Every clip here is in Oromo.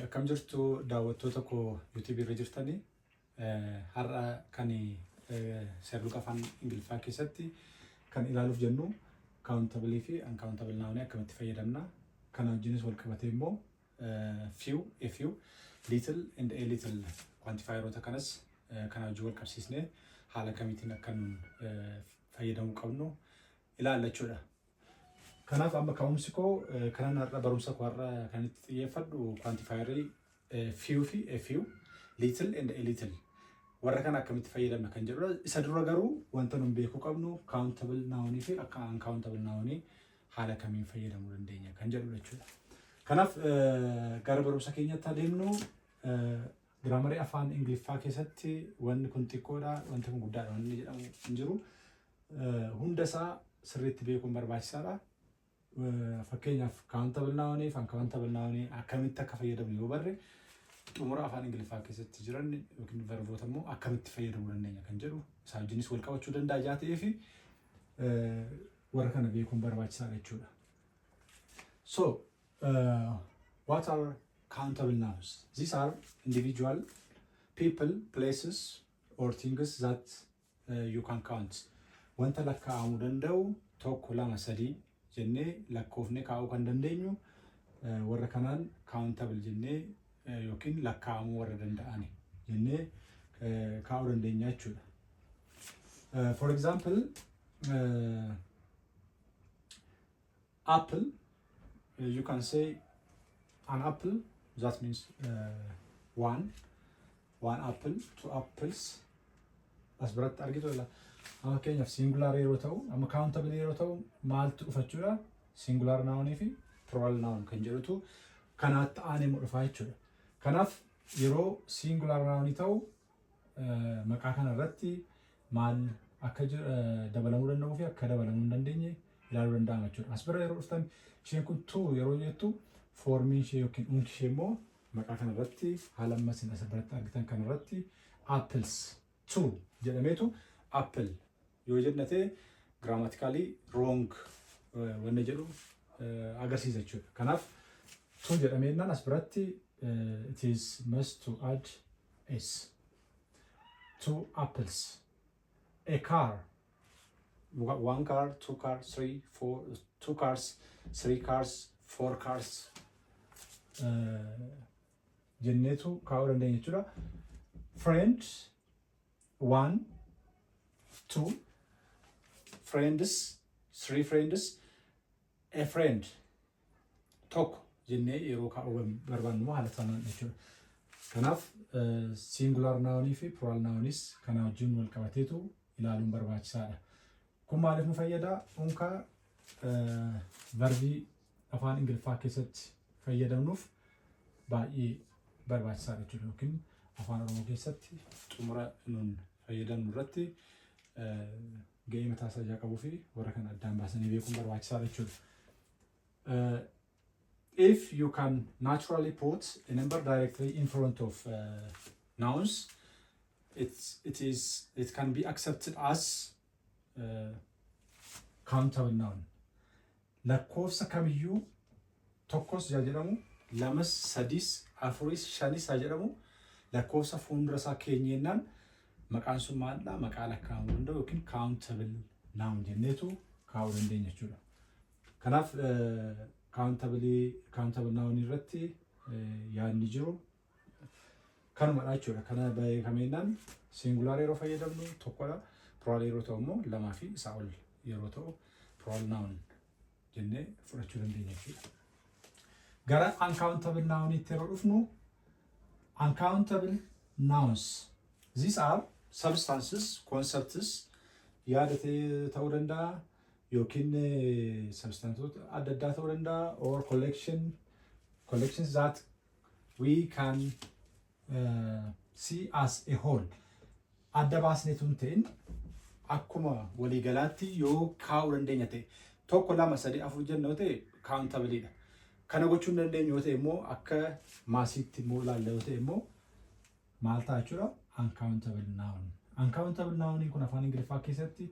Akkam jirtu daawwattoota koo YouTube irra jirtanii har'a kan sadarkaa afaan Ingiliffaa keessatti kan ilaaluuf jennu countable fi uncountable noun akkamitti fayyadamna. Kana wajjinis wal qabatee immoo few, a few, little and a little quantifierota kanas kana wajjin wal qabsiisnee haala kamiitiin akkan fayyadamuu qabnu ilaalla jechuudha. Kanaaf amma ka'umsi koo kanan har'a barumsa koo har'a kan itti xiyyeeffadhu quantifierii few fi a few, little and a little warra kana akkamitti fayyadamna kan jedhudha. Isa dura garuu wanta nun beekuu qabnu countable noun fi akka uncountable noun haala kamiin fayyadamuu dandeenya kan jedhudha jechuudha. Kanaaf gara barumsa keenyatti adeemnu giraamarii afaan Ingiliffaa keessatti wanni kun xiqqoodha, wanti kun guddaadha, wanni jedhamu hin jiru. Hunda isaa sirriitti beekuun barbaachisaadha. Fakkeenyaaf countable noun fi uncountable noun akkamitti akka fayyadamnu yoo barre xumura afaan Ingiliffaa keessatti jiran yookiin verboota immoo akkamitti fayyadamuu dandeenya kan jedhu isaa wajjinis wal qabachuu danda'a jaa ta'ee fi warra kana beekuun barbaachisaadha jechuudha. So, what are countable nouns? These are individual people, places, or things that you can count. Wanta lakkaa'amuu danda'u tokko, lama, sadii jennee lakkoofnee kaa'uu kan dandeenyu warra kanaan countable jennee yookiin lakkaa'amuu warra danda'ani jennee kaa'uu dandeenya jechuudha. For example, apple, you can say an apple, that means one apple, two apples. As biratti argitu jira. Amma keenyaaf singular yeroo ta'u, amma countable yeroo ta'u maaltu dhufa jechuudha? Singular noun fi plural noun kan jedhutu kanaatti aanee dhufa jechuudha. Kanaaf yeroo singular noun ta'u maqaa kana irratti maal akka dabalamuu danda'uu fi akka dabalamuu hin dandeenye ilaaluu danda'ama jechuudha. As bira yeroo dhuftan isheen kun tu yeroo jettu foormiin ishee yookiin unki ishee immoo maqaa kana irratti haala amma isin as biratti argitan kana irratti apples tu jedhameetu apple yoo jennate grammatically wrong wanna jedhu agarsiisa jechuudha. Kanaaf tu jedhameennaan as biratti it is must to add s. Two apples, a car, one car, two cars, three, four, two cars, three cars, four cars jenneetu kaa'uu dandeenya jechuudha. Friend, one, two, friends, three friends, a friend, tokko jennee yeroo kaa'uu barbaannu haala sanaan jechuudha. Kanaaf singular noun fi plural nounis kana wajjin wal qabateetu ilaaluun barbaachisaadha. Kun maaliif nu fayyada? Unka verbii afaan Ingiliffaa keessatti fayyadamnuuf baay'ee barbaachisaadha jechuudha. Yookiin afaan Oromoo keessatti xumura nun fayyadamnu irratti ga'ee mataa isaa qabuu fi warra kana addaan baasanii beekuun barbaachisaadha jechuudha. If you can naturally put a number directly in front of nouns, it can be accepted as countable noun. Lakkoofsa kamiyyuu tokkos jedhamu, lamas, sadis, afuris, shanis jedhamu lakkoofsa fuuldura isaa keenyennaan maqaan sun maalidha? Maqaa lakkaa'amuu danda'u yookiin countable noun jenneetu kaa'uu dandeenya jechuudha. Kanaaf countable noun irratti yaadni jiru kanumadha jechuudha. Kana beekameenaan singular yeroo fayyadamnu tokkodha. Plural yeroo ta'u immoo lamaa fi isaa ol yeroo ta'u plural noun jennee fudhachuu dandeenya jechuudha. Gara uncountable nounitti yeroo dhufnu uncountable nouns, these are substances, concepts, yaada ta'uu danda'a yookiin substances adda addaa ta'uu danda'a or collections that we can see as a whole. Adda baasneetu hin ta'in akkuma waliigalaatti yoo kaa'uu dandeenya ta'e tokko, lama, sadii, afur jenna yoo ta'e countable-dha. Kana gochuu hin dandeenyu yoo ta'e immoo akka maasiitti immoo ilaalla yoo ta'e immoo maal ta'a jechuudha? Uncountable noun. Uncountable noun kun afaan Ingiliffaa keessatti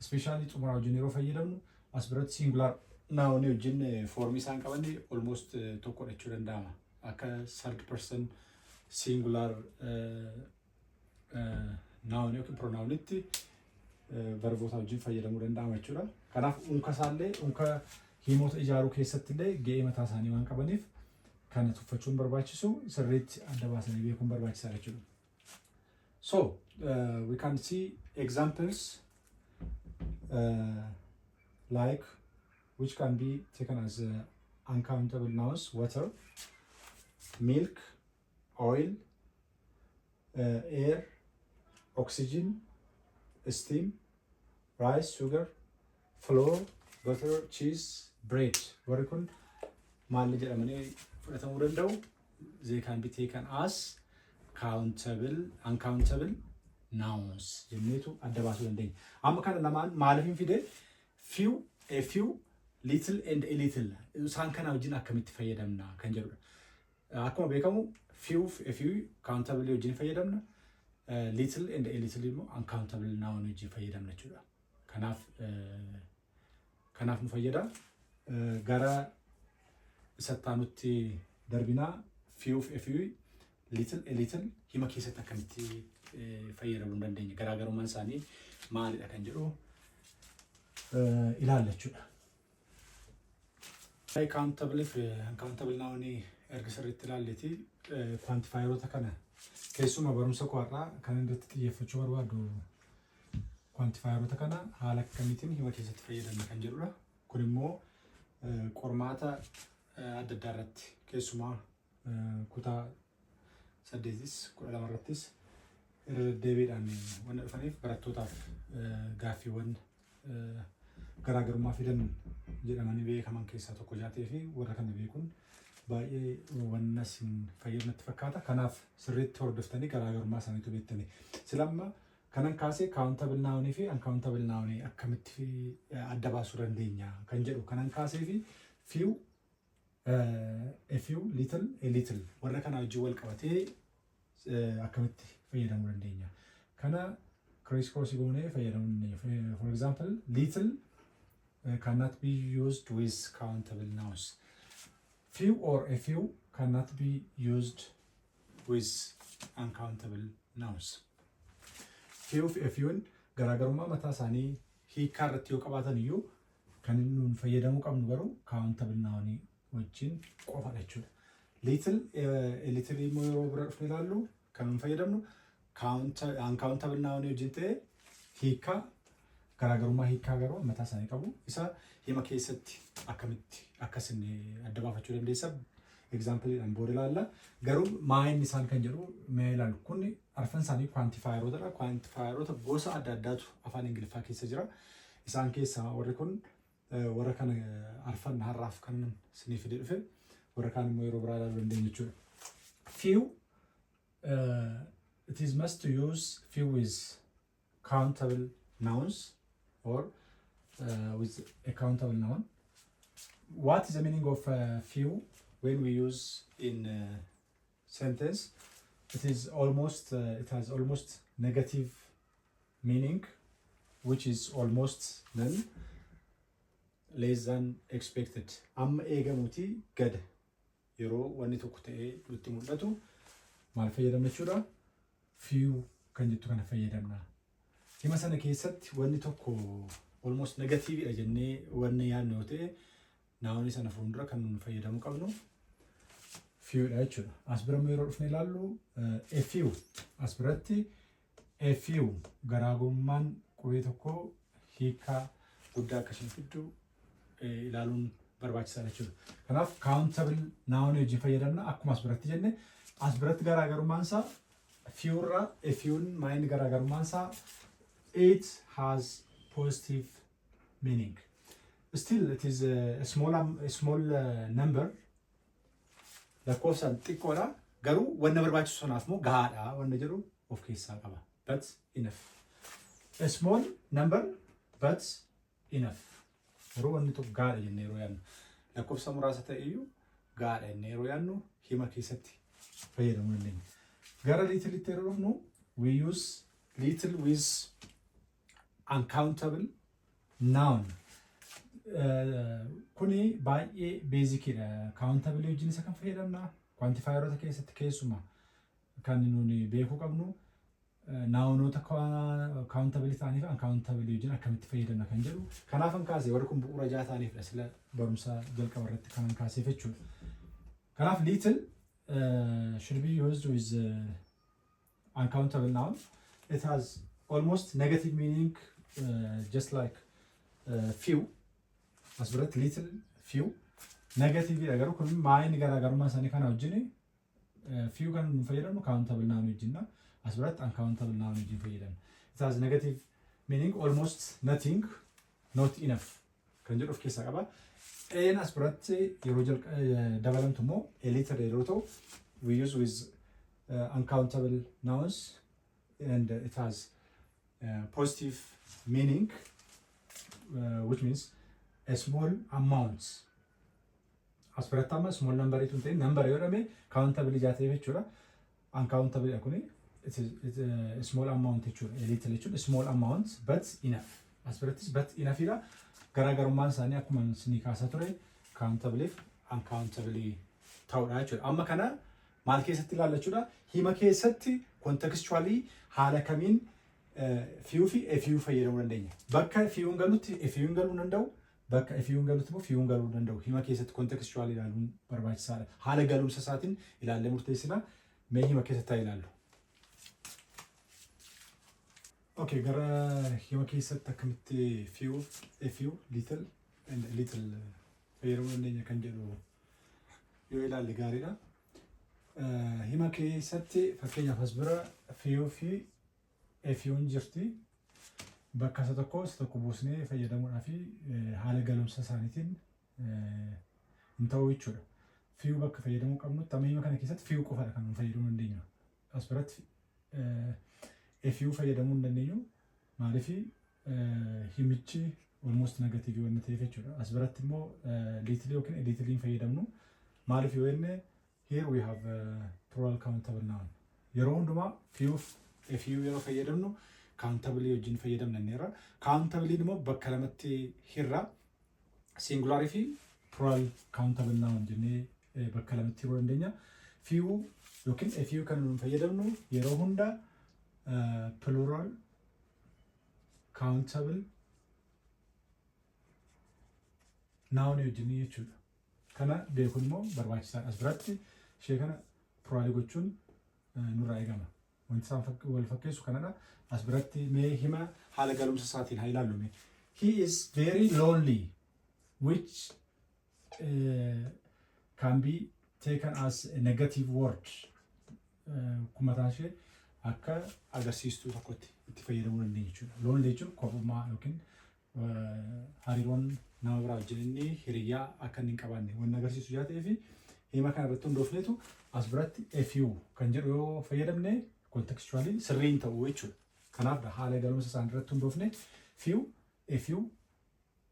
especially xumura wajjin yeroo fayyadamnu as biratti singular noun wajjin foormii isaan qaban almost tokko jechuu danda'ama. akka third person singular noun yookiin pronounitti verboota wajjin fayyadamuu danda'ama jechuudha. Kanaaf unka isaallee unka hiimota ijaaruu keessatti illee ga'ee mataa isaanii waan qabaniif kana tuffachuun barbaachisu sirriitti adda baasanii beekuun barbaachisaadha jechuudha. So we can see examples like which can be taken as uncountable nouns: water, milk, oil, air, oxygen, steam, rice, sugar, flour, butter, cheese, bread. Warri kun maal jedhamanii fudhatamuu danda'u? They can be taken as uncountable nouns jenneetu adda baasuu dandeenya. Amma kana lamaan maaliif hin fide? Few, a few, little and a little. Isaan kana wajjin akkamitti fayyadamna kan jedhudha. Akkuma beekamu few, a few countable wajjin fayyadamna. Little and a little immoo uncountable noun wajjin fayyadamna jechuudha. Kanaaf nu fayyada. Gara isattaanutti darbinaa few, a few, little, a little hima keessatti akkamitti fayyadamuu dandeenya. Garaagarummaan isaanii maalidha kan jedhu ilaalla jechuudha. Countable fi uncountable noun erga sirriitti ilaalleeti quantifierota kana keessumaa barumsa ko'arraa kan irratti xiyyeeffachuu barbaadu quantifierota kana haala akkamiitiin hima keessatti fayyadamna kan jedhudha. Kun immoo qormaata adda addaa irratti keessumaa kutaa 8 12 irrattis irra deddeebiidhaan waan dhufaniif barattootaaf gaaffiiwwan garaagarummaa fidan jedhamanii beekaman keessaa tokko jaatee fi warra kana beekuun baay'ee wanna isin fayyadamatti fakkaata. Kanaaf sirriitti hordoftanii garaagarummaa isaaniitu beektanii. Silamma kanan kaasee countable noun fi uncountable noun akkamitti adda baasuu dandeenya kan jedhu kanan kaasee fi few, a few, little, a little warra kana wajjin wal qabatee akkamitti fayyadamuu dandeenya. Kana crisscross goonee fayyadamuu dandeenya. For example, little cannot be used with countable nouns. Few or a few cannot be used with uncountable nouns. Few fi a few garaagarummaa mataa isaanii hiikaa irratti yoo qabaatan iyyuu kan nuun fayyadamuu qabnu garuu countable noun wajjin qofadha jechuudha. Little, a little immoo yeroo bira dhufne ilaallu kan nuun fayyadamnu uncountable noun wajjin ta'ee hiikaa garaagarummaa hiikaa garuu mataa isaanii qabu. Isa hima keessatti akkamitti akkasin adda baafachuu dandeessa. Exampleedhaan booda ilaalla. Garuu maa'inni isaan kan jedhu mee ilaalu. Kun arfan isaanii quantifierotadha. Quantifierota gosa adda addaatu afaan Ingiliffaa keessa jira. Isaan keessaa warri kun warra kana arfan har'aaf kan isiniif fide dhufe warra kaan immoo yeroo biraa ilaaluu dandeenya jechuudha. Few, it is must to use few with countable nouns or with a countable noun. What is the meaning of few when we use in sentence? It is almost it has almost negative meaning, which is almost none, less than expected. Amma eegamuuti gad yeroo wanni tokko ta'ee nutti mul'atu maal fayyadamna jechuudha? Few kan jettu kana fayyadamna. Hima sana keessatti wanni tokko almost negativeidha jennee wanni yaadnu yoo ta'e naawuni sana fuuldura kan nuun fayyadamuu qabnu fewdha jechuudha. As bira yeroo dhufne ilaallu a few as biratti a few garaagarummaan qubee tokko hiikaa guddaa akkasiin fiddu ilaaluun barbaachisaadha jechuudha. Kanaaf countable noun wajjin fayyadamna akkuma as biratti jenne as biratti garaagarummaan isaa few irraa a fewn maayini garaagarummaan isaa it has positive meaning. Still, it is a small number. Lakkoofsaan xiqqoodha. Garuu wanna barbaachisu sanaaf moo gahaadha wanna jedhu of keessaa qaba. But enough. A small number, but enough. Yeroo wanni tokko gahaadha jennee yeroo yaadnu. Lakkoofsa muraasa ta'e iyyuu gahaadha jennee yeroo yaadnu hima keessatti fayyadamuu dandeenya. Gara littleitti yeroo dhufnu we use little with uncountable noun. Kuni baay'ee beezikidha. Countable wajjin isa kan fayyadamna. quantifierota keessatti keessuma kan nuni beekuu qabnu naawnoota countability ta'anii fi uncountability wajjin akkamitti fayyadamna kan jedhu. Kanaaf an kaasee warri kun bu'uura jaa ta'aniifidha sila barumsa jalqaba irratti kan kaaseef jechuudha. Kanaaf little should be used with uncountable noun. It has almost negative meaning, just like few. As biratti little, few. Negative garuu kun maayini garaagarummaa isaanii kana wajjin few kan nu fayyadamnu countable noun wajjinna. As biratti uncountable noun wajjin fayyadamna. It has negative meaning, almost nothing, not enough kan jedhu of keessaa qaba. As biratti yeroo dabalamtu immoo a little yeroo ta'u we use with uncountable nouns, and it has positive meaning, which means a small amount. As biratti small number itun ta'e number yoo dhame countable jaatee jechuudha. Uncountable kuni it's a small amount jechuudha. A little jechuudha small amount but enough. As biratti but enough ira garaagarummaan isaanii akkuma isinii kaasaa ture countable fi uncountable ta'uudha jechuudha. Amma kana maal keessatti ilaallachuudha? Hima keessatti contextually haala kamiin few fi a few fayyadamuu dandeenya. Bakka few'n galutti a few'n galuu danda'u, bakka a few'n galutti immoo few'n galuu danda'u. Hima keessatti contextually ilaaluun barbaachisaadha. Haala galumsa isaatiin ilaallee murteessina. Mee hima keessatti haa ilaallu. Okay, gara hima keessatti akkamitti few, a few, little and little fayyadamuu dandeenya kan jedhu yoo ilaalle gaariidha. Hima keessatti fakkeenyaaf as bira few fi a few'n jirti. Bakka isa tokko buusnee fayyadamuudhaa fi haala galumsa isaaniitiin hin ta'u jechuudha. Few bakka fayyadamuu qabnutti amma hima kana keessatti few qofaadha kan fayyadamuu dandeenyu. As biratti a few fayyadamuu hin dandeenyu. Maaliif himichi almost negative waan ta'eef jechuudha. As biratti immoo little yookiin little fayyadamnu. Maaliif yoo jenne here we have plural countable noun. Yeroo hundumaa few a few yeroo fayyadamnu countable wajjin fayyadamna neera. Countable immoo bakka lamatti hirra singular fi plural countable noun jennee bakka lamatti hiruu dandeenya. Few yookiin a few kan nu fayyadamnu yeroo hunda plural countable noun wajjin jechuudha. Kana beekuun immoo barbaachisaadha. As biratti ishee kana plural gochuun nurraa eegama. Wanti isaan wal fakkeessu kanadha. As biratti mee hima haala galumsa isaatiin haa ilaallu. He is very lonely, which can be taken as a negative word. Kumataa ishee akka agarsiistuu tokkotti itti fayyadamuu dandeenya jechuudha. Lonely jechuun kopummaa yookiin hariiroon nama biraa wajjin inni hiriyyaa akka hin qabaanne waan agarsiisu yaa ta'ee fi hima kana irratti hundoofneetu as biratti a few kan jedhu yoo fayyadamne contextually sirriin ta'uu jechuudha. Kanaaf haala galumsa isaan irratti hundoofne few a few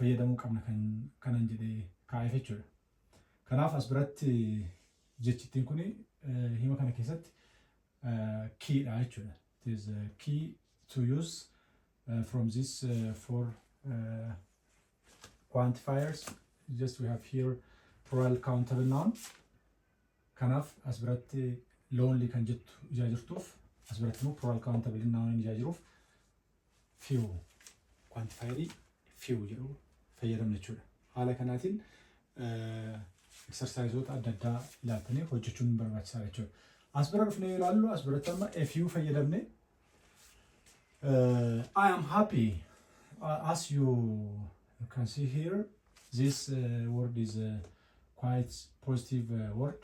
fayyadamuu qabna kanan jedhee kaa'eef jechuudha. Kanaaf as biratti jechittiin kuni hima kana keessatti key dha jechuudha. It is key to use from this four quantifiers. Just we have here plural countable noun. Kanaaf as biratti lonely kan jettu ijaa jirtuuf as biratti immoo plural countable noun ijaa jiruuf few quantifierii few jedhu fayyadamna jechuudha. Haala kanaatiin exerciseota adda addaa ilaaltanii hojjechuun barbaachisaadha jechuudha. As bira dhufnee ilaallu as biratti amma a few fayyadamne I am happy. As you can see here, this word is quite positive word.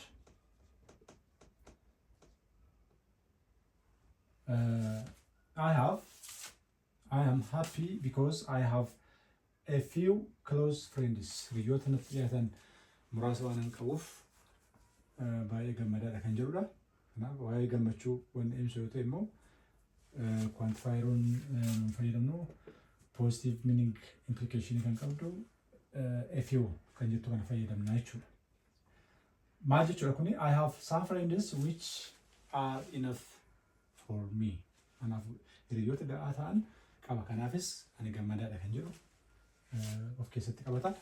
I am happy because I have a few close friends. Hiriyoota natti dhiyaatan muraasa waan qabuuf baay'ee gammadaadha kan jedhudha. Kanaaf waa'ee gammachuu waan ibsu yoo ta'e immoo quantifieroon fayyadamnu positive meaning implication kan qabdu a few kan jettu kana fayyadamna jechuudha. Maal jechuudha kuni I have some friends which are enough for me. Kanaaf hiriyoota ga'aa ta'an qaba. Kanaafis ani gammadaadha kan jedhu of keessatti qabata.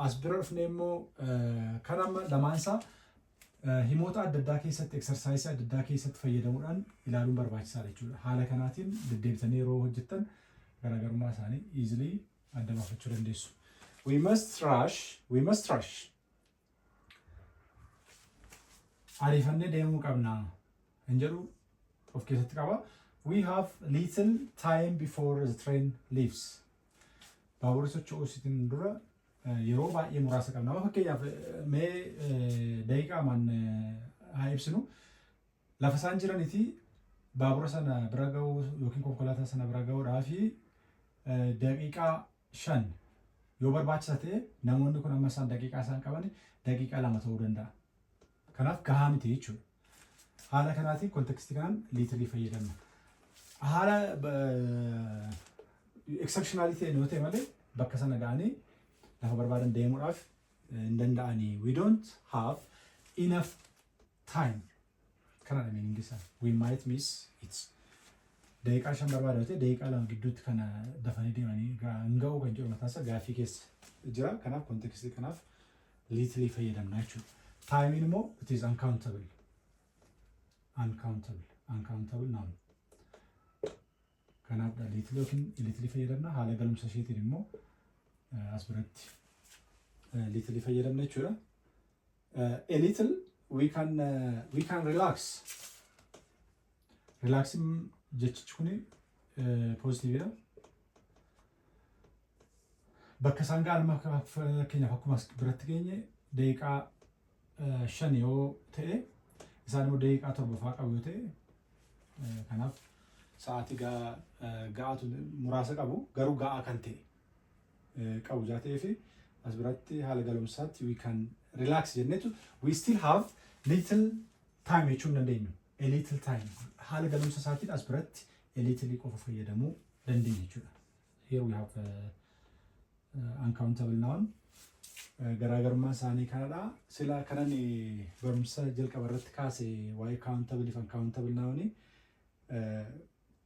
As bira dhufnee immoo kan amma lamaansaa himoota adda addaa keessatti exersaayisii adda addaa keessatti fayyadamuudhaan ilaaluun barbaachisaadha jechuudha. Haala kanaatiin deddeebitanii yeroo hojjettan garaagarummaa isaanii easily adda baafachuu dandeessu. We must rush. Ariifannee deemuu qabna hin jedhu of keessatti qaba. We have little time before the train leaves. Baaburri socho'uusitiin dura yeroo baay'ee muraasa qabna. Amma fakkeenyaaf mee daqiiqaamaan haa ibsinu. Lafa isaan jiranitti baabura sana bira ga'uu yookiin konkolaataa sana bira ga'uudhaaf daqiiqaa 5 yoo barbaachisa ta'e namoonni kun amma isaan daqiiqaa isaan qaban daqiiqaa 2 ta'uu danda'a. Kanaaf gahaa miti jechuudha. Haala kanaatiin kontekstii kanaan liitirii fayyadamna. Haala exceptionality yoo ta'e malee bakka sana ga'anii lafa barbaadan deemuudhaaf hin danda'anii. We don't have enough time. Kanadha meaning isaa. We might miss it. Daqiiqaa 5 barbaada yoo ta'e daqiiqaa 2 gidduutti kana dafanii deemanii hin ga'uu kan jedhu mataan isaa gaaffii keessa jira. Kanaaf kontekstii kanaaf liitirii fayyadamna jechuudha. Timing immoo it is uncountable. Uncountable noun. Kanaaf liitirii yookiin liitirii fayyadamna. Haala galumsa isheetiin immoo as biratti liitirii fayyadamna jechuudha. A little we can relax. Relaxing jechichi kuni positiividha. Bakka isaan ga'an fakkeenyaaf akkuma as biratti geenye daqiiqaa 5 yoo ta'e isaan immoo daqiiqaa 7 fa'aa qabu yoo ta'e kanaaf sa'aatii ga'aatu muraasa qabu garuu ga'aa kan ta'e qabu jaa ta'ee fi as biratti haala galumsaatti we can relax jennetu we still have little time jechuu dandeenya. A little time haala galumsa isaatiin as biratti a little qofa fayyadamuu dandeenya jechuudha. Here we have uncountable noun. Garaagarummaa isaanii kanadha. Sila kanan barumsa jalqaba irratti kaase waa'ee countable fi uncountable noun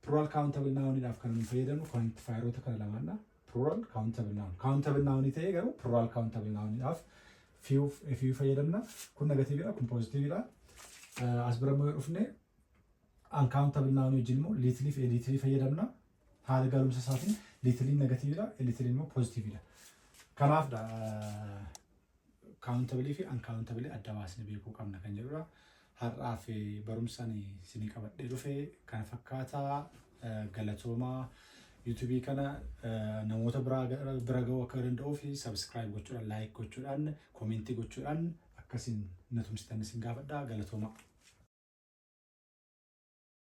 plural countable nounidhaaf kan nu fayyadamnu quantifierota kana lamaadha. Plural countable noun. Countable noun ta'ee garuu plural countable nounidhaaf few fayyadamna. Kun negatiividha, kun positiividha. As bira immoo dhufne uncountable noun wajjin immoo little fi little fayyadamna. Haala galumsa isaatiin little negatiividha, little immoo positiividha. Kanaafdha countable fi uncountable adda baasnee beekuu qabna kan jedhudha. Har'aa fi barumsaan isinii qabadhee dhufe kana fakkaataa galatoomaa YouTube kana namoota bira ga'uu akka danda'uu fi subscribe gochuudhaan like gochuudhaan commentii gochuudhaan akkasiin na tumsitan isin gaafadha galatoomaa.